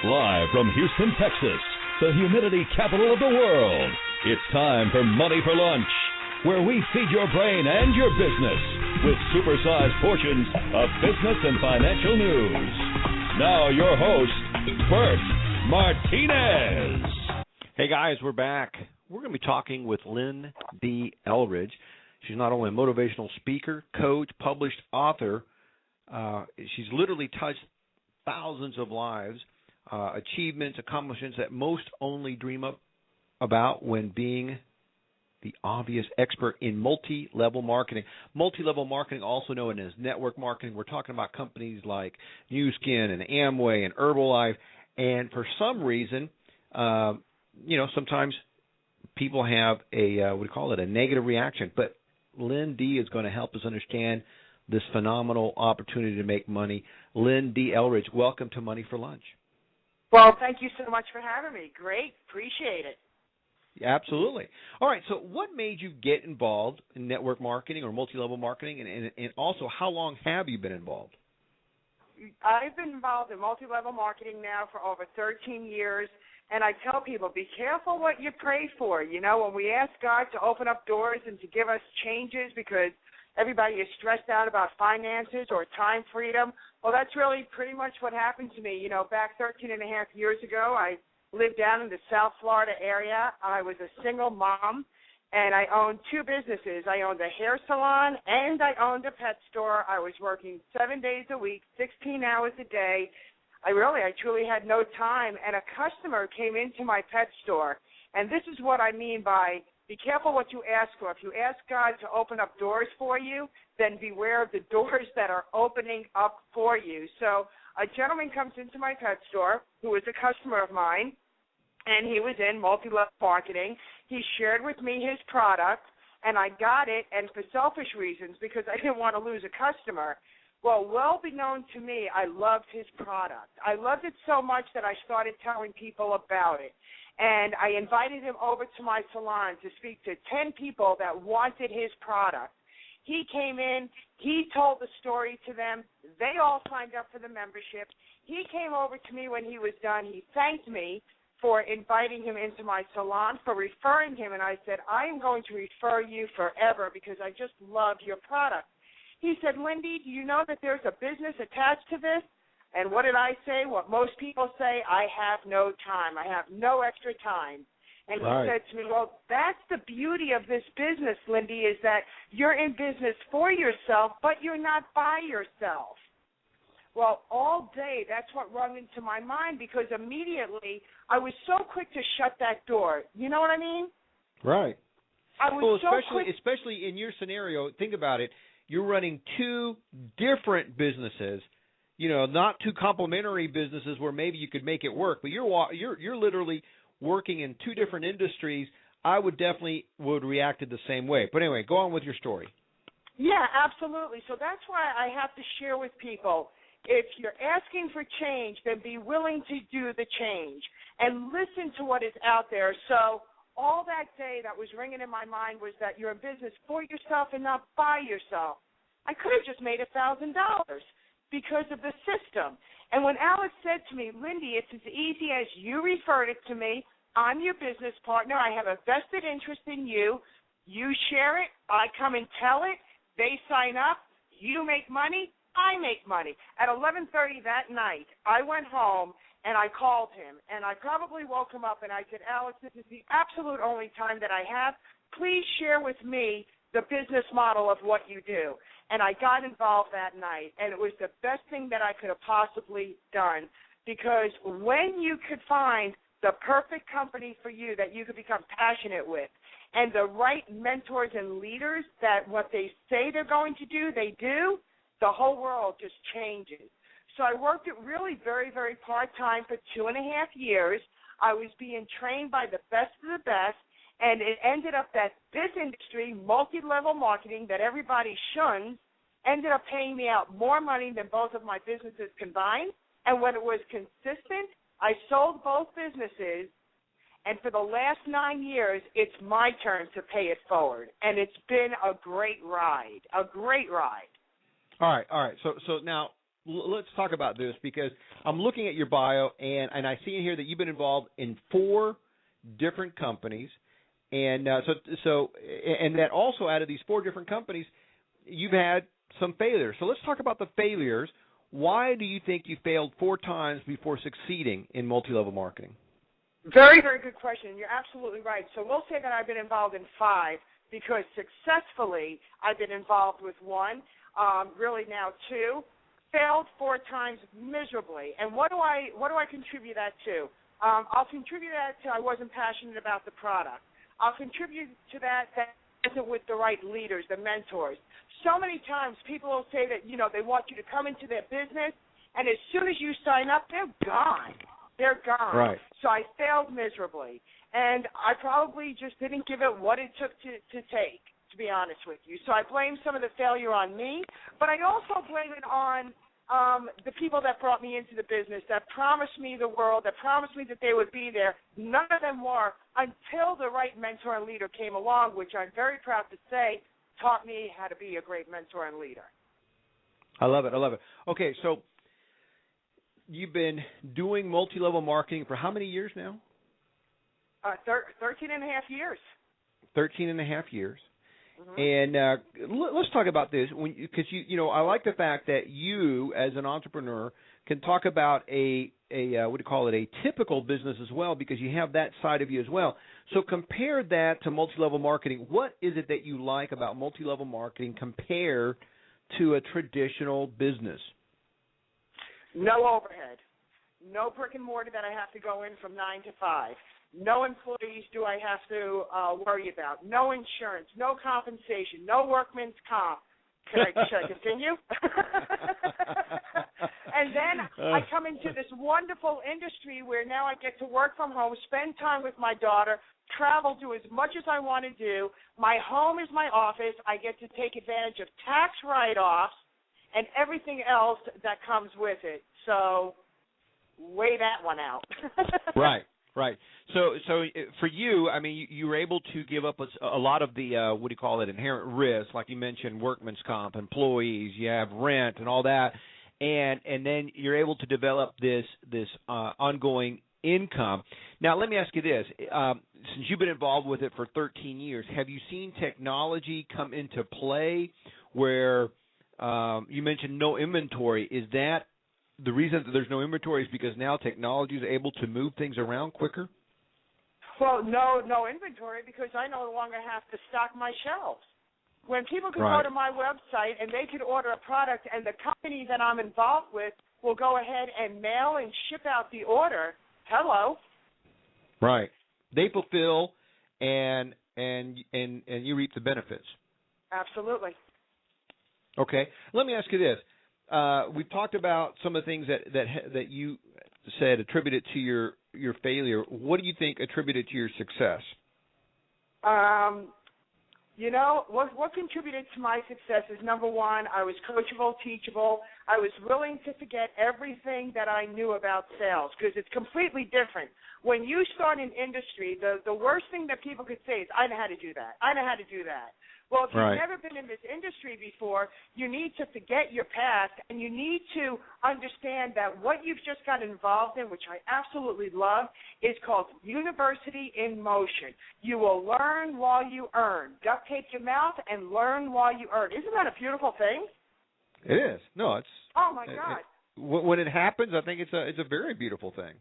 Live from Houston, Texas, the humidity capital of the world, it's time for Money for Lunch, where we feed your brain and your business with supersized portions of business and financial news. Now your host, Bert Martinez. Hey guys, we're back. We're going to be talking with Lyn-Dee Eldridge. She's not only a motivational speaker, coach, published author. She's literally touched thousands of lives. Achievements, accomplishments that most only dream about when being the obvious expert in multi-level marketing. Multi-level marketing, also known as network marketing. We're talking about companies like Nu Skin and Amway and Herbalife. And for some reason, sometimes people have a negative reaction. But Lyn-Dee is going to help us understand this phenomenal opportunity to make money. Lyn-Dee Eldridge, welcome to Money for Lunch. Well, thank you so much for having me. Great. Appreciate it. Absolutely. All right, so what made you get involved in network marketing or multi-level marketing, and also how long have you been involved? I've been involved in multi-level marketing now for over 13 years, and I tell people, be careful what you pray for. You know, when we ask God to open up doors and to give us changes because everybody is stressed out about finances or time freedom, well, that's really pretty much what happened to me. You know, back 13 and a half years ago, I lived down in the South Florida area. I was a single mom, and I owned two businesses. I owned a hair salon, and I owned a pet store. I was working 7 days a week, 16 hours a day. I truly had no time, and a customer came into my pet store. And this is what I mean by be careful what you ask for. If you ask God to open up doors for you, then beware of the doors that are opening up for you. So a gentleman comes into my pet store who is a customer of mine, and he was in multi-level marketing. He shared with me his product, and I got it, and for selfish reasons, because I didn't want to lose a customer. Well be known to me, I loved his product. I loved it so much that I started telling people about it. And I invited him over to my salon to speak to 10 people that wanted his product. He came in. He told the story to them. They all signed up for the membership. He came over to me when he was done. He thanked me for inviting him into my salon, for referring him. And I said, I am going to refer you forever because I just love your product. He said, Lyn-Dee, do you know that there's a business attached to this? And what did I say? What most people say, I have no time. I have no extra time. And he said to me, well, that's the beauty of this business, Lyn-Dee, is that you're in business for yourself, but you're not by yourself. Well, all day, that's what rung into my mind because immediately I was so quick to shut that door. You know what I mean? Right. I was especially in your scenario, think about it. You're running two different businesses. You know, not two complementary businesses where maybe you could make it work, but you're literally working in two different industries. I would react the same way. But anyway, go on with your story. Yeah, absolutely. So that's why I have to share with people. If you're asking for change, then be willing to do the change and listen to what is out there. So all that day that was ringing in my mind was that you're in business for yourself and not by yourself. I could have just made $1,000. Because of the system. And when Alex said to me, Lyn-Dee, it's as easy as you referred it to me. I'm your business partner. I have a vested interest in you. You share it. I come and tell it. They sign up. You make money. I make money. At 11:30 that night, I went home and I called him. And I probably woke him up and I said, Alex, this is the absolute only time that I have. Please share with me the business model of what you do. And I got involved that night, and it was the best thing that I could have possibly done because when you could find the perfect company for you that you could become passionate with and the right mentors and leaders that what they say they're going to do, they do, the whole world just changes. So I worked it really very, very part-time for 2.5 years. I was being trained by the best of the best. And it ended up that this industry, multi-level marketing, that everybody shuns, ended up paying me out more money than both of my businesses combined. And when it was consistent, I sold both businesses. And for the last 9 years, it's my turn to pay it forward. And it's been a great ride, a great ride. All right. So now let's talk about this, because I'm looking at your bio, and I see in here that you've been involved in 4 different companies, and and that also out of these 4 different companies, you've had some failures. So let's talk about the failures. Why do you think you failed 4 times before succeeding in multi-level marketing? Very, very good question. You're absolutely right. So we'll say that I've been involved in 5 because successfully I've been involved with 1, really now 2, failed 4 times miserably. And what do I contribute that to? I'll contribute that to I wasn't passionate about the product. I'll contribute to that isn't with the right leaders, the mentors. So many times people will say that, they want you to come into their business, and as soon as you sign up, they're gone. They're gone. Right. So I failed miserably, and I probably just didn't give it what it took to take, to be honest with you. So I blame some of the failure on me, but I also blame it on the people that brought me into the business, that promised me the world, that promised me that they would be there. None of them were until the right mentor and leader came along, which I'm very proud to say taught me how to be a great mentor and leader. I love it. Okay, so you've been doing multi-level marketing for how many years now? 13 and a half years. 13 and a half years. Mm-hmm. And let's talk about this, because I like the fact that you, as an entrepreneur, can talk about a typical business as well, because you have that side of you as well. So compare that to multi-level marketing. What is it that you like about multi-level marketing compared to a traditional business? No overhead, no brick and mortar that I have to go in from 9 to 5. No employees do I have to worry about. No insurance, no compensation, no workman's comp. Should I continue? And then I come into this wonderful industry where now I get to work from home, spend time with my daughter, travel, do as much as I want to do. My home is my office. I get to take advantage of tax write-offs and everything else that comes with it. So weigh that one out. Right. So for you, I mean, you were able to give up a lot of the inherent risk, like you mentioned, workman's comp, employees, you have rent, and all that, and then you're able to develop this ongoing income. Now, let me ask you this: since you've been involved with it for 13 years, have you seen technology come into play? Where you mentioned no inventory, is that the reason that there's no inventory is because now technology is able to move things around quicker? Well, no inventory, because I no longer have to stock my shelves. When people can go to my website and they can order a product, and the company that I'm involved with will go ahead and mail and ship out the order. Hello. Right. They fulfill, and you reap the benefits. Absolutely. Okay. Let me ask you this. We've talked about some of the things that you said attributed to your failure. What do you think attributed to your success? What contributed to my success is, number one, I was coachable, teachable. I was willing to forget everything that I knew about sales, because it's completely different. When you start an industry, the worst thing that people could say is, I know how to do that. I know how to do that. Well, if you've never been in this industry before, you need to forget your past, and you need to understand that what you've just got involved in, which I absolutely love, is called University in Motion. You will learn while you earn. Duct tape your mouth and learn while you earn. Isn't that a beautiful thing? It is. No, it's. Oh my God! When it happens, I think it's a very beautiful thing.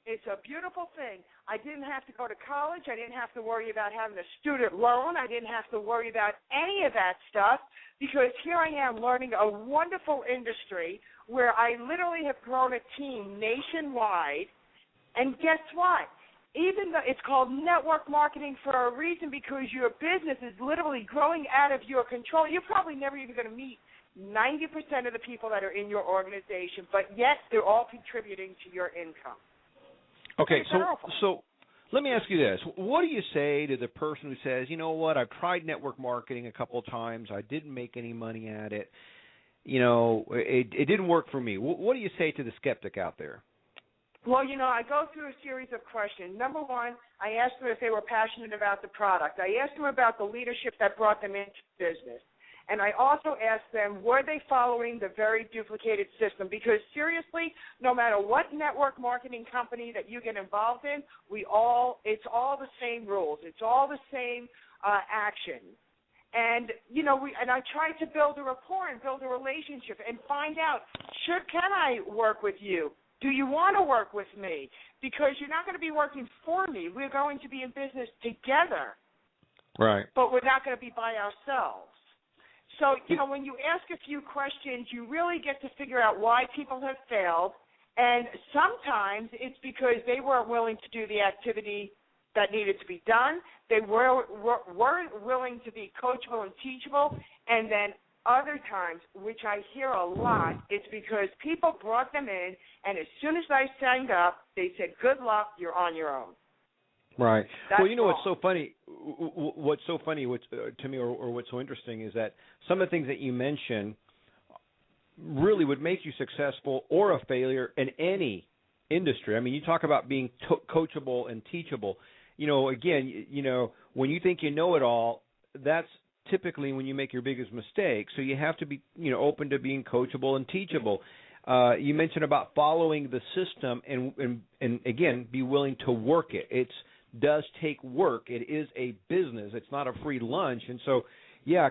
It's a beautiful thing. I didn't have to go to college. I didn't have to worry about having a student loan. I didn't have to worry about any of that stuff, because here I am learning a wonderful industry where I literally have grown a team nationwide. And guess what? Even though it's called network marketing for a reason, because your business is literally growing out of your control. You're probably never even going to meet 90% of the people that are in your organization, but yet they're all contributing to your income. Okay, so let me ask you this. What do you say to the person who says, you know what, I've tried network marketing a couple of times. I didn't make any money at it. It didn't work for me. What do you say to the skeptic out there? Well, I go through a series of questions. Number one, I asked them if they were passionate about the product. I asked them about the leadership that brought them into business. And I also asked them, were they following the very duplicated system? Because seriously, no matter what network marketing company that you get involved in, it's all the same rules. It's all the same action. And, and I tried to build a rapport and build a relationship and find out, can I work with you? Do you want to work with me? Because you're not going to be working for me. We're going to be in business together. Right. But we're not going to be by ourselves. So, when you ask a few questions, you really get to figure out why people have failed. And sometimes it's because they weren't willing to do the activity that needed to be done. They weren't willing to be coachable and teachable. And then other times, which I hear a lot, it's because people brought them in, and as soon as I signed up, they said, good luck, you're on your own. Right. That's well, what's so funny? What's so funny, to me, or what's so interesting, is that some of the things that you mention really would make you successful or a failure in any industry. I mean, you talk about being coachable and teachable. Again, when you think you know it all, that's typically when you make your biggest mistake. So you have to be, open to being coachable and teachable. You mentioned about following the system and again, be willing to work it. It does take work. It is a business. It's not a free lunch. And so, yeah,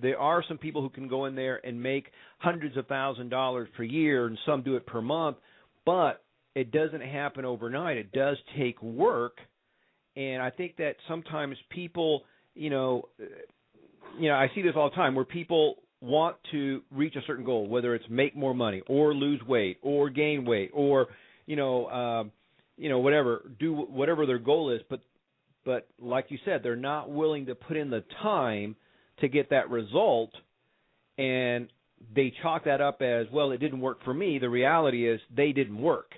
there are some people who can go in there and make hundreds of $1,000s per year, and some do it per month, but it doesn't happen overnight. It does take work. And I think that sometimes people, I see this all the time where people want to reach a certain goal, whether it's make more money or lose weight or gain weight or, whatever, do whatever their goal is. But like you said, they're not willing to put in the time to get that result, and they chalk that up as, well, it didn't work for me. The reality is they didn't work.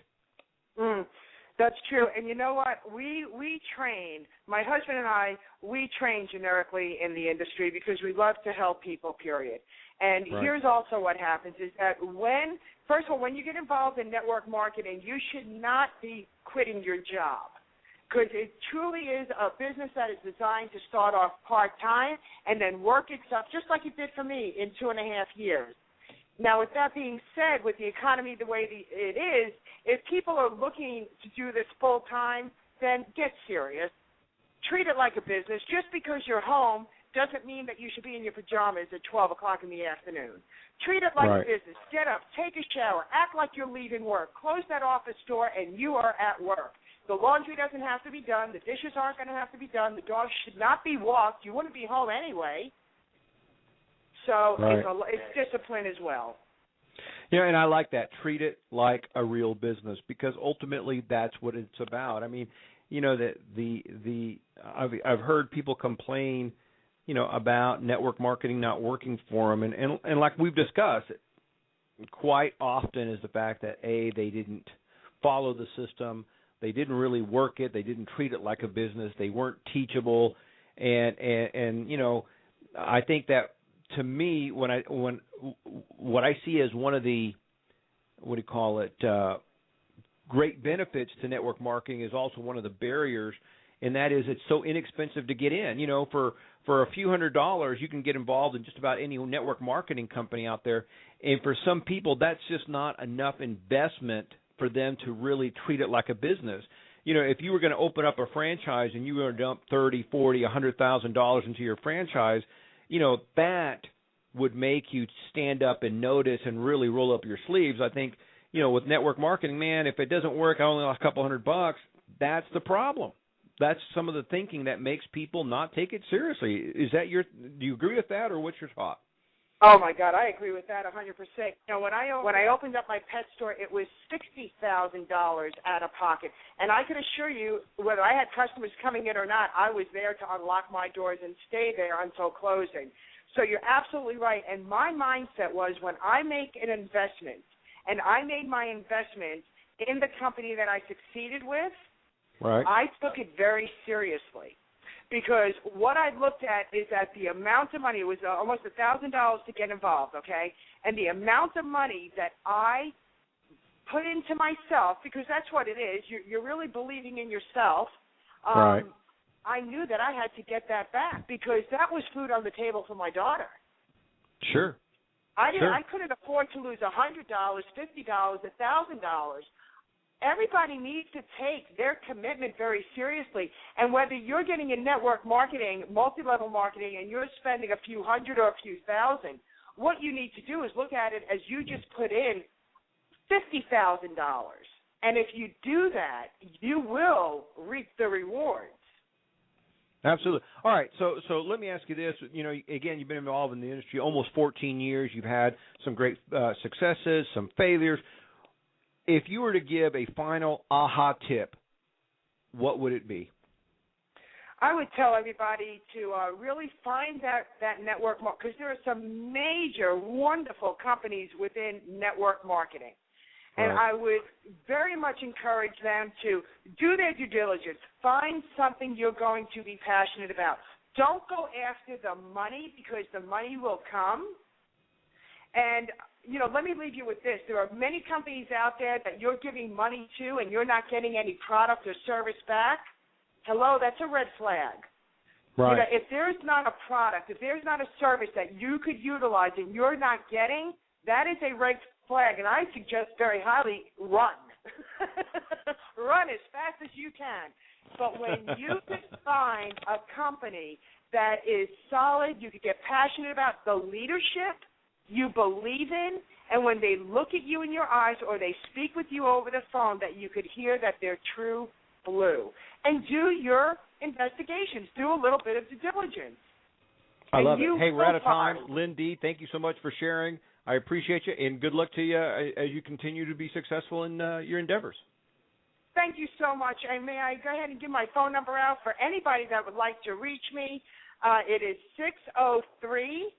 That's true. And you know what? We train, my husband and I, we train generically in the industry because we love to help people, period. And right. Here's also what happens is that first of all, when you get involved in network marketing, you should not be quitting your job, because it truly is a business that is designed to start off part-time and then work itself, just like it did for me in 2.5 years. Now, with that being said, with the economy the way it is, if people are looking to do this full-time, then get serious. Treat it like a business. Just because you're home doesn't mean that you should be in your pajamas at 12 o'clock in the afternoon. Treat it like right. a business. Get up, take a shower, act like you're leaving work. Close that office door, and you are at work. The laundry doesn't have to be done. The dishes aren't going to have to be done. The dog should not be walked. You wouldn't be home anyway. So right. it's discipline as well. Yeah, and I like that. Treat it like a real business, because ultimately that's what it's about. I mean, I've heard people complain, about network marketing not working for them, and like we've discussed, quite often is the fact that they didn't follow the system, they didn't really work it, they didn't treat it like a business, they weren't teachable, and I think that, to me, what I see as one of the great benefits to network marketing is also one of the barriers, and that is it's so inexpensive to get in. For a few $100s, you can get involved in just about any network marketing company out there, and for some people, that's just not enough investment for them to really treat it like a business. If you were going to open up a franchise and you were going to dump $30,000, $40,000, $100,000 into your franchise, that would make you stand up and notice and really roll up your sleeves. I think, with network marketing, man, if it doesn't work, I only lost a couple $100. That's the problem. That's some of the thinking that makes people not take it seriously. Is that do you agree with that, or what's your thought? Oh my God, I agree with that 100%. When I opened up my pet store, it was $60,000 out of pocket, and I can assure you, whether I had customers coming in or not, I was there to unlock my doors and stay there until closing. So you're absolutely right. And my mindset was, when I make an investment, and I made my investment in the company that I succeeded with, right. I took it very seriously. Because what I looked at is that the amount of money, it was almost $1,000 to get involved, okay? And the amount of money that I put into myself, because that's what it is, you're really believing in yourself. Right. I knew that I had to get that back, because that was food on the table for my daughter. Sure. I Sure. couldn't afford to lose $100, $50, $1,000. Everybody needs to take their commitment very seriously. And whether you're getting in network marketing, multi-level marketing, and you're spending a few hundred or a few thousand, what you need to do is look at it as you just put in $50,000. And if you do that, you will reap the rewards. Absolutely. All right, so let me ask you this. You know, again, you've been involved in the industry almost 14 years. You've had some great successes, some failures. If you were to give a final aha tip, what would it be? I would tell everybody to really find that network, because there are some major, wonderful companies within network marketing. And Right. I would very much encourage them to do their due diligence. Find something you're going to be passionate about. Don't go after the money, because the money will come. And, you know, let me leave you with this. There are many companies out there that you're giving money to and you're not getting any product or service back. Hello, that's a red flag. Right. You know, if there's not a product, if there's not a service that you could utilize and you're not getting, that is a red flag, and I suggest very highly run. Run as fast as you can. But when you can find a company that is solid, you can get passionate about the leadership you believe in, and when they look at you in your eyes or they speak with you over the phone, that you could hear that they're true blue. And do your investigations. Do a little bit of due diligence. I love it. You Hey, we're out of will time. find. Lyn-Dee, thank you so much for sharing. I appreciate you, and good luck to you as you continue to be successful in your endeavors. Thank you so much. And may I go ahead and give my phone number out for anybody that would like to reach me? It is 603-660-6010.